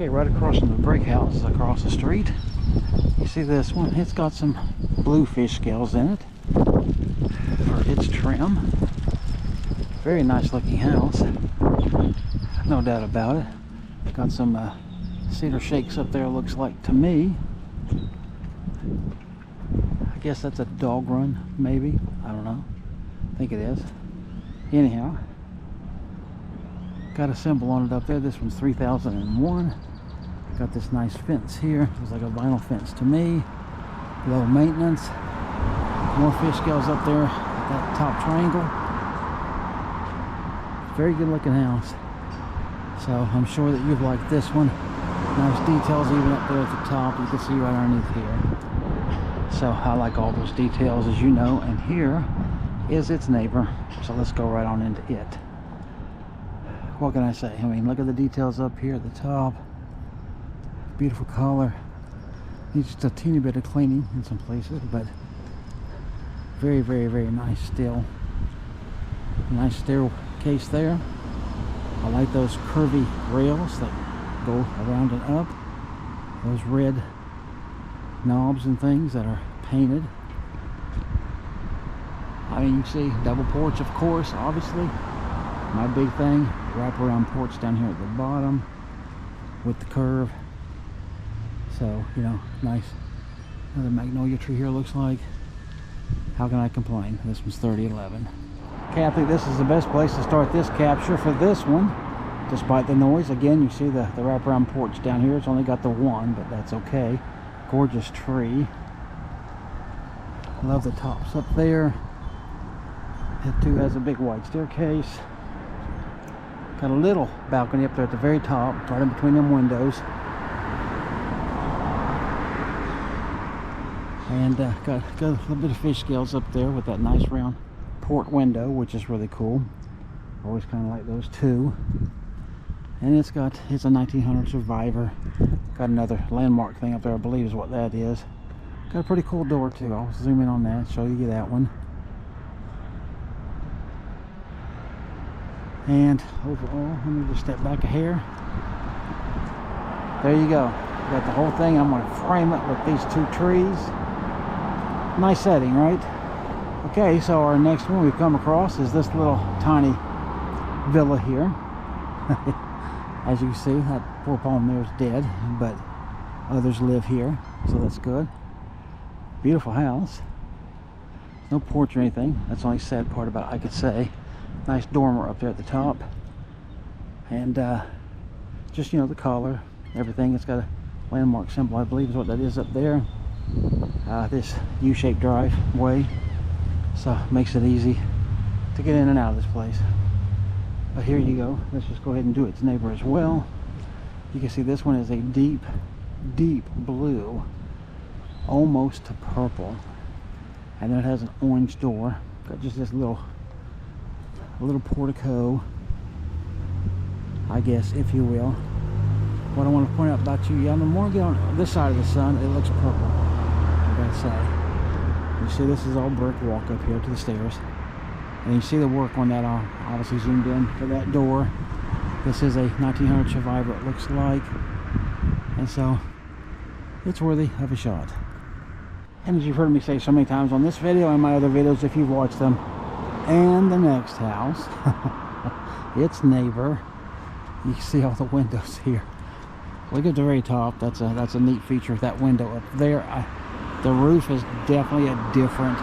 Okay, right across from the brick house, across the street, you see this one. It's got some blue fish scales in it for its trim. Very nice looking house, no doubt about it. Got some cedar shakes up there, looks like to me. I guess that's a dog run, maybe. I don't know. I think it is. Anyhow, got a symbol on it up there. This one's 3001. Got this nice fence here. Looks like a vinyl fence to me. Low maintenance. More fish scales up there at that top triangle. Very good looking house. So I'm sure that you've liked this one. Nice details even up there at the top. You can see right underneath here. So I like all those details, as you know. And here is its neighbor. So let's go right on into it. What can I say? I mean, look at the details up here at the top. Beautiful color. Needs just a teeny bit of cleaning in some places, but very, very, very nice still. Nice staircase there. I like those curvy rails that go around and up. Those red knobs and things that are painted. I mean, you see double porch, of course, obviously. My big thing, wraparound porch down here at the bottom with the curve. So, you know, nice. Another magnolia tree here, looks like. How can I complain? This one's 3011. Okay, I think this is the best place to start this capture for this one, despite the noise. Again, you see the wraparound porch down here. It's only got the one, but that's okay. Gorgeous tree. Love the tops up there. It too has a big wide staircase. Got a little balcony up there at the very top, right in between them windows. And got a little bit of fish scales up there with that nice round port window, which is really cool. Always kind of like those too. And it's a 1900 Survivor. Got another landmark thing up there, I believe is what that is. Got a pretty cool door too. I'll zoom in on that, show you that one. And overall, let me just step back a hair. There you go. Got the whole thing. I'm going to frame it with these two trees. Nice setting, right? Okay, so our next one we've come across is this little tiny villa here. As you can see, that poor palm there is dead, but others live here, so that's good. Beautiful house. No porch or anything. That's the only sad part about it, I could say. Nice dormer up there at the top. And just, you know, the collar, everything. It's got a landmark symbol, I believe is what that is up there. This U-shaped driveway, so makes it easy to get in and out of this place. But here you go. Let's just go ahead and do its neighbor as well. You can see this one is a deep, deep blue, almost to purple, and then it has an orange door. Got just this little portico, I guess, if you will. What I want to point out about you, yeah, the more you get on this side of the sun, it looks purple, I gotta say. You see this is all brick walk up here to the stairs. And you see the work on that, obviously zoomed in for that door. This is a 1900 Survivor, it looks like. And so, it's worthy of a shot. And as you've heard me say so many times on this video and my other videos, if you've watched them, and the next house, its neighbor, you can see all the windows here. Look at the very top. That's a neat feature. That window up there. The roof is definitely a different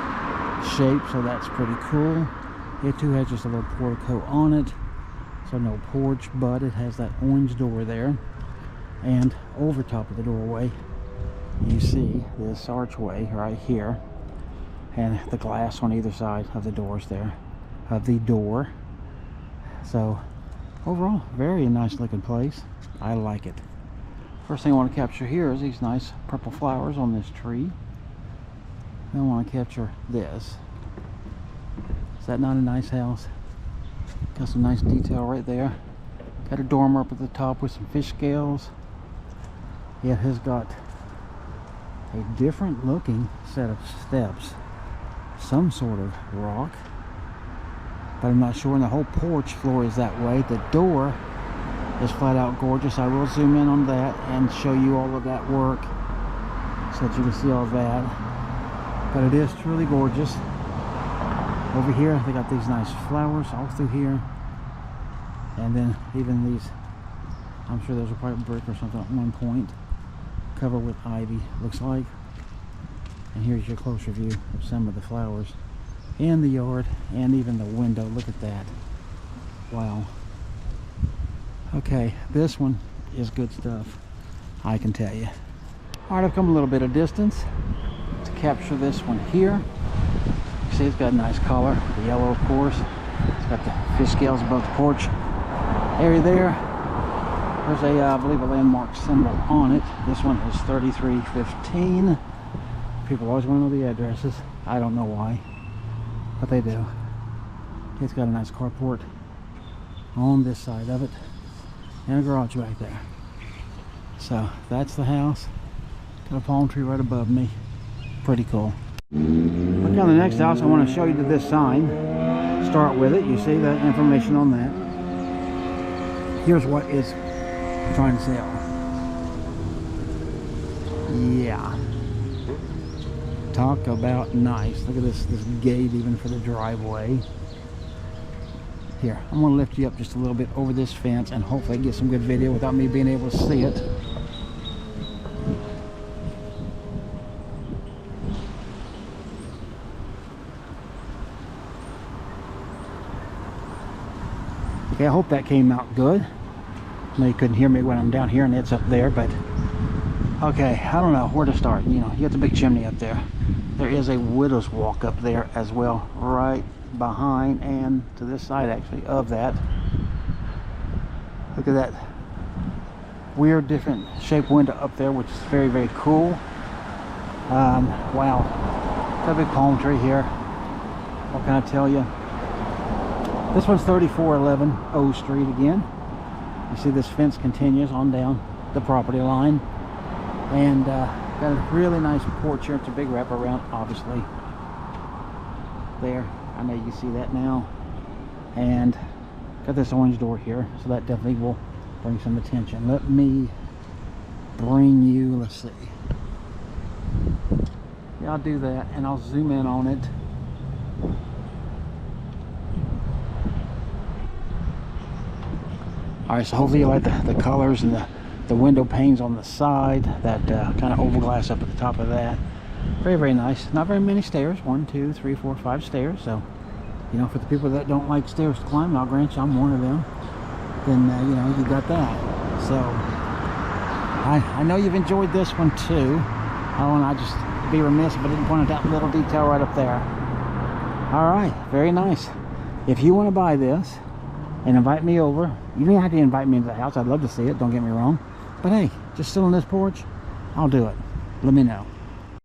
shape, so that's pretty cool. It too has just a little portico on it, so no porch, but it has that orange door there. And over top of the doorway, you see this archway right here, and the glass on either side of the doors there, of the door. So overall, very nice looking place. I like it. First thing I want to capture here is these nice purple flowers on this tree. Then I want to capture this. Is that not a nice house? Got some nice detail right there. Got a dormer up at the top with some fish scales. It has got a different looking set of steps. Some sort of rock, but I'm not sure. And the whole porch floor is that way. The door is flat out gorgeous. I will zoom in on that and show you all of that work so that you can see all that. But it is truly gorgeous. Over here they got these nice flowers all through here, and then even these, I'm sure those are probably brick or something at one point, covered with ivy, looks like. And here's your closer view of some of the flowers in the yard and even the window. Look at that. Wow. Okay, this one is good stuff, I can tell you. All right, I've come a little bit of distance to capture this one here. You see it's got a nice color, the yellow of course. It's got the fish scales above the porch area there. There's a, I believe, a landmark symbol on it. This one is 3315. People always want to know the addresses. I don't know why, but they do. It's got a nice carport on this side of it, and a garage back there. So that's the house. Got a palm tree right above me. Pretty cool. Okay, on the next house, I want to show you this sign. Start with it. You see the information on that. Here's what it's trying to sell. Yeah. Talk about nice. Look at this gate even for the driveway. Here, I'm going to lift you up just a little bit over this fence and hopefully get some good video without me being able to see it. Okay, I hope that came out good. I know you couldn't hear me when I'm down here and it's up there, but okay, I don't know where to start. You know, you got the big chimney up there. There is a widow's walk up there as well, right behind and to this side actually of that. Look at that weird different shaped window up there, which is very, very cool. Wow, got a big palm tree here. What can I tell you? This one's 3411 O Street again. You see this fence continues on down the property line, and got a really nice porch here. It's a big wraparound, obviously. There, I know you can see that now. And got this orange door here, so that definitely will bring some attention. Let me bring you, let's see. Yeah, I'll do that, and I'll zoom in on it. Alright, so hopefully you like the colors and the window panes on the side, that kind of oval glass up at the top of that. Very, very nice. Not very many stairs. 1, 2, 3, 4, 5 stairs. So, you know, for the people that don't like stairs to climb, I'll grant you I'm one of them. Then, you know, you got that. So, I know you've enjoyed this one too. I don't want to just be remiss if I didn't point out that little detail right up there. Alright, very nice. If you want to buy this and invite me over, you don't have to invite me into the house. I'd love to see it, don't get me wrong. But hey, just sit on this porch, I'll do it. Let me know.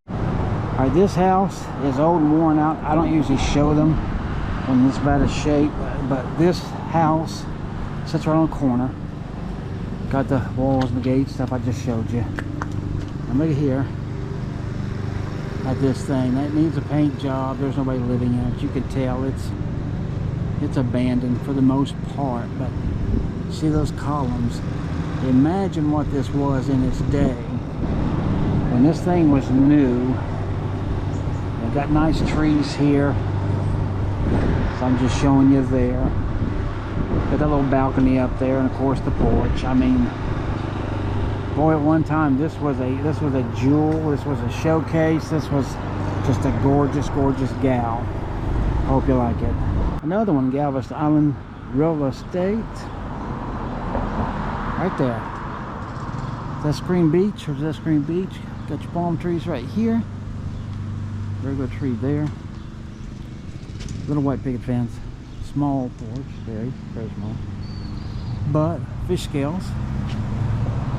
Alright, this house is old and worn out. I don't usually show them in this bad a shape, but this house sits right on the corner. Got the walls and the gates, stuff I just showed you. And look at here at this thing. That needs a paint job. There's nobody living in it. You can tell it's abandoned for the most part, but see those columns. Imagine what this was in its day when this thing was new. They've got nice trees here, so I'm just showing you there. Got that little balcony up there, and of course the porch. I mean, boy, at one time this was a jewel. This was a showcase. This was just a gorgeous, gorgeous gal. Hope you like it. Another one, Galveston Island Real Estate. Right there. Is that Screen Beach, or is that Screen Beach? Got your palm trees right here. Very good tree there. Little white picket fence. Small porch, very, very small. But fish scales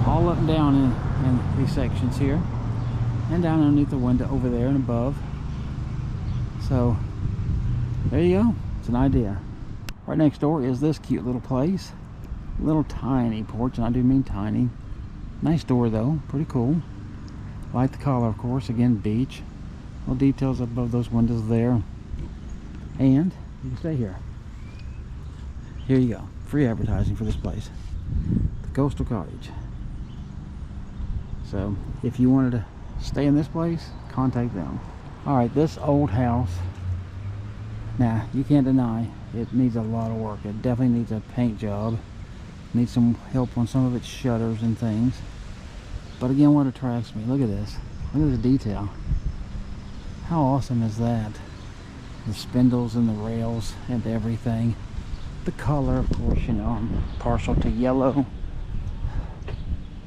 all up and down in these sections here, and down underneath the window over there and above. So there you go. It's an idea. Right next door is this cute little place. Little tiny porch, and I do mean tiny. Nice door though, pretty cool. Like the color, of course. Again, beach. Little details above those windows there. And you can stay here. Here you go. Free advertising for this place. the Coastal Cottage. So if you wanted to stay in this place, contact them. All right, this old house, now you can't deny it needs a lot of work. It definitely needs a paint job, needs some help on some of its shutters and things. But again, what attracts me, look at this, look at the detail. How awesome is that? The spindles and the rails and everything. The color, of course, you know, I'm partial to yellow,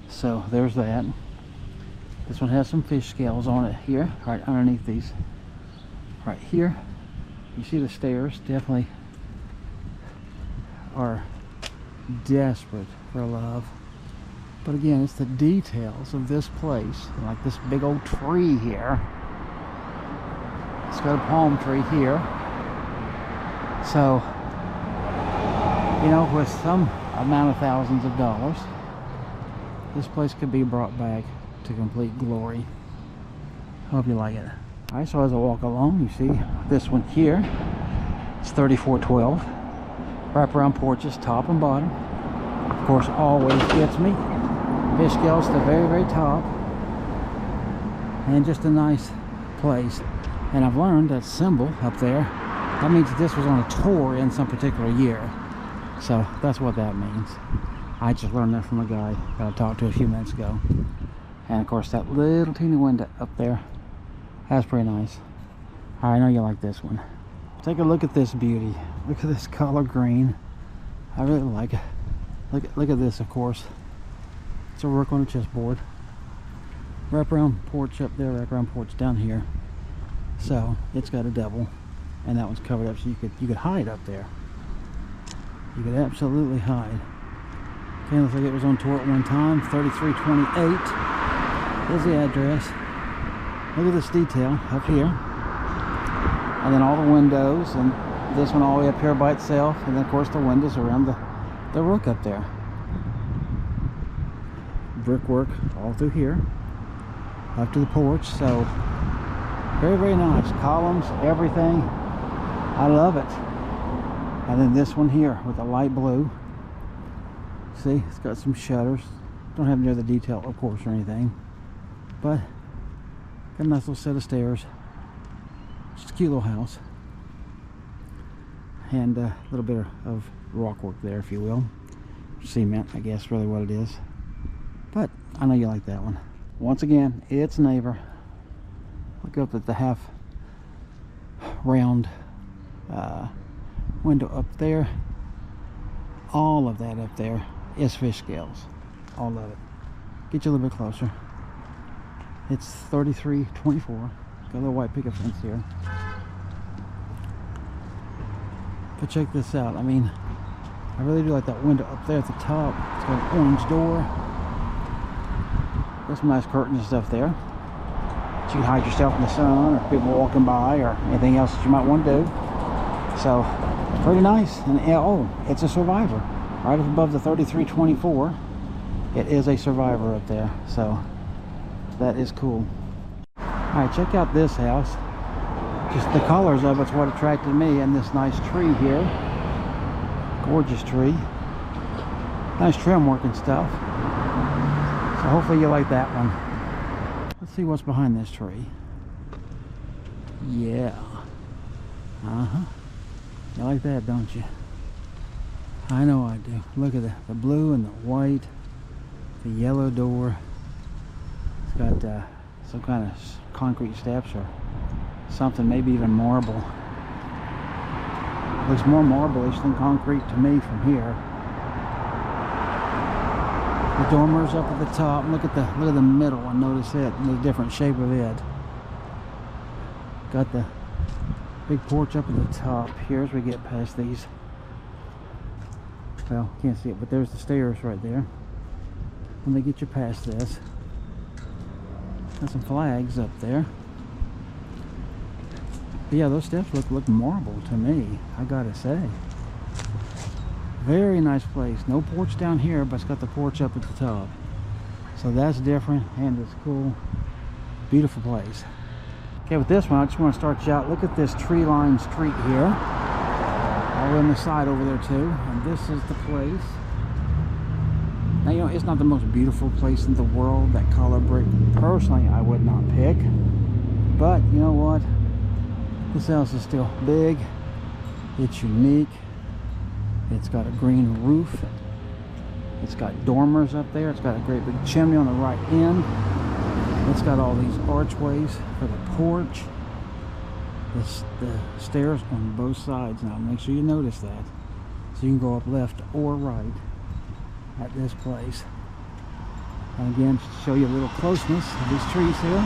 so there's that. This one has some fish scales on it here, right underneath these. Right here, you see the stairs definitely are desperate for love. But again, it's the details of this place, like this big old tree here. It's got a palm tree here. So, you know, with some amount of thousands of dollars, this place could be brought back to complete glory. Hope you like it. Alright, so as I walk along, you see this one here. It's 3412. Wraparound porches, top and bottom. Of course, always gets me. Fish scales to the very, very top. And just a nice place. And I've learned that symbol up there, that means this was on a tour in some particular year. So that's what that means. I just learned that from a guy that I talked to a few minutes ago. And of course that little teeny window up there, that's pretty nice. I know you like this one. Take a look at this beauty. Look at this color green. I really like it. Look at this, of course. It's a work on a chessboard. Wraparound porch up there, wraparound porch down here. So it's got a double, and that one's covered up so you could hide up there. You could absolutely hide. Okay, looks like it was on tour at one time. 3328 is the address. Look at this detail up here, and then all the windows, and this one all the way up here by itself, and then of course the windows around the roof up there. Brickwork all through here up to the porch. So very, very nice. Columns, everything. I love it. And then this one here with the light blue. See, it's got some shutters. Don't have any other detail, of course, or anything. But got a nice little set of stairs. Just a cute little house. And a little bit of rock work there, if you will. Cement, I guess, really what it is. But I know you like that one. Once again, it's neighbor. Look up at the half round window up there. All of that up there is fish scales. All of it. Get you a little bit closer. It's 3324. Got a little white picket fence here. But check this out. I mean, I really do like that window up there at the top. It's got an orange door. Got some nice curtains and stuff there. So you can hide yourself in the sun, or people walking by, or anything else that you might want to do. So, pretty nice. And oh, it's a Survivor. Right up above the 3324. It is a Survivor up there. So, that is cool. Alright, check out this house. Just the colors of it's what attracted me, and this nice tree here. Gorgeous tree. Nice trim work and stuff. So hopefully you like that one. Let's see what's behind this tree. Yeah. You like that, don't you? I know I do. Look at the blue and the white. The yellow door. It's got some kind of concrete steps or something, maybe even marble. Looks more marble-ish than concrete to me from here. The dormers up at the top. Look at the middle one. Notice it, the different shape of it. Got the big porch up at the top here as we get past these. Well, can't see it, but there's the stairs right there. When they get you past this, got some flags up there. But yeah, those steps look marble to me, I gotta say. Very nice place. No porch down here, but it's got the porch up at the top. So that's different, and it's cool. Beautiful place. Okay, with this one, I just want to start you out. Look at this tree-lined street here. All on the side over there too. And this is the place. Now, you know, it's not the most beautiful place in the world. That color brick, personally, I would not pick. But, you know what? This house is still big. It's unique. It's got a green roof. It's got dormers up there. It's got a great big chimney on the right end. It's got all these archways for the porch. The stairs on both sides. Now, make sure you notice that. So you can go up left or right at this place. And again, to show you a little closeness of these trees here.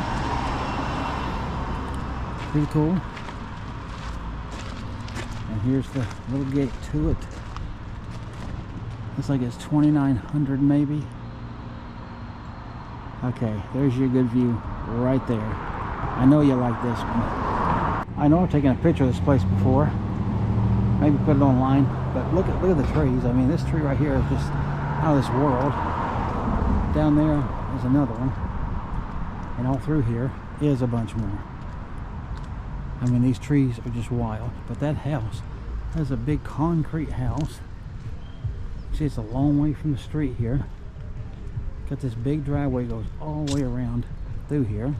Pretty cool. And here's the little gate to it. Looks like it's 2,900 maybe. Okay, there's your good view right there. I know you like this one. I know I've taken a picture of this place before. Maybe put it online. But look at the trees. I mean, this tree right here is just out of this world. Down there is another one. And all through here is a bunch more. I mean, these trees are just wild. But that house, that's a big concrete house. See, it's a long way from the street here. Got this big driveway, goes all the way around through here.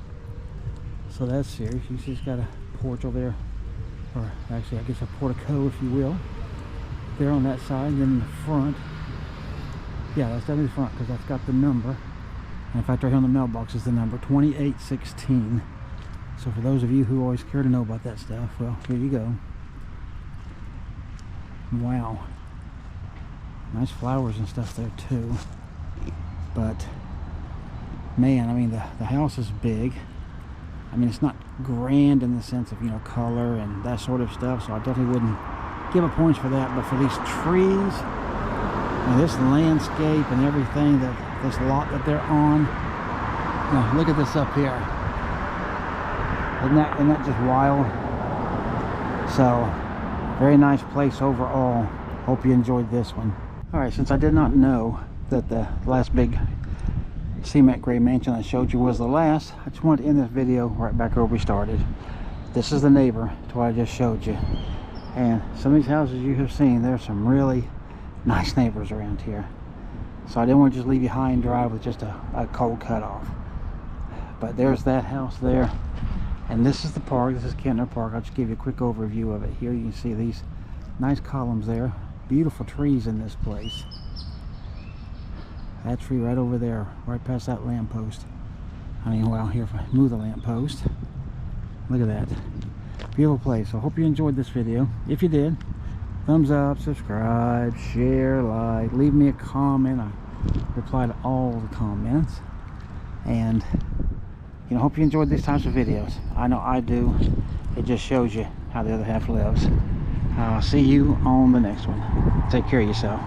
So that's serious. You see, it's got a porch over there, or actually, I guess a portico, if you will. There on that side, and then in the front. Yeah, that's definitely the front because that's got the number. And in fact, right here on the mailbox is the number 2816. So for those of you who always care to know about that stuff, well, here you go. Wow. Nice flowers and stuff there too. But man, I mean, the house is big. I mean, it's not grand in the sense of, you know, color and that sort of stuff, so I definitely wouldn't give it points for that. But for these trees and this landscape and everything, that this lot that they're on, now look at this up here. Isn't that just wild? So very nice place overall. Hope you enjoyed this one. Alright, since I did not know that the last big cement gray mansion I showed you was the last, I just wanted to end this video right back where we started. This is the neighbor to what I just showed you. And some of these houses you have seen, there's some really nice neighbors around here. So I didn't want to just leave you high and dry with just a cold cutoff. But there's that house there. And this is the park. This is Kempner Park. I'll just give you a quick overview of it. Here you can see these nice columns there. Beautiful trees in this place. That tree right over there, right past that lamppost. I mean, well, here if I move the lamppost, look at that. Beautiful place. So I hope you enjoyed this video. If you did, thumbs up, subscribe, share, like, leave me a comment. I reply to all the comments. And you know, hope you enjoyed these types of videos. I know I do. It just shows you how the other half lives. I'll see you on the next one. Take care of yourself.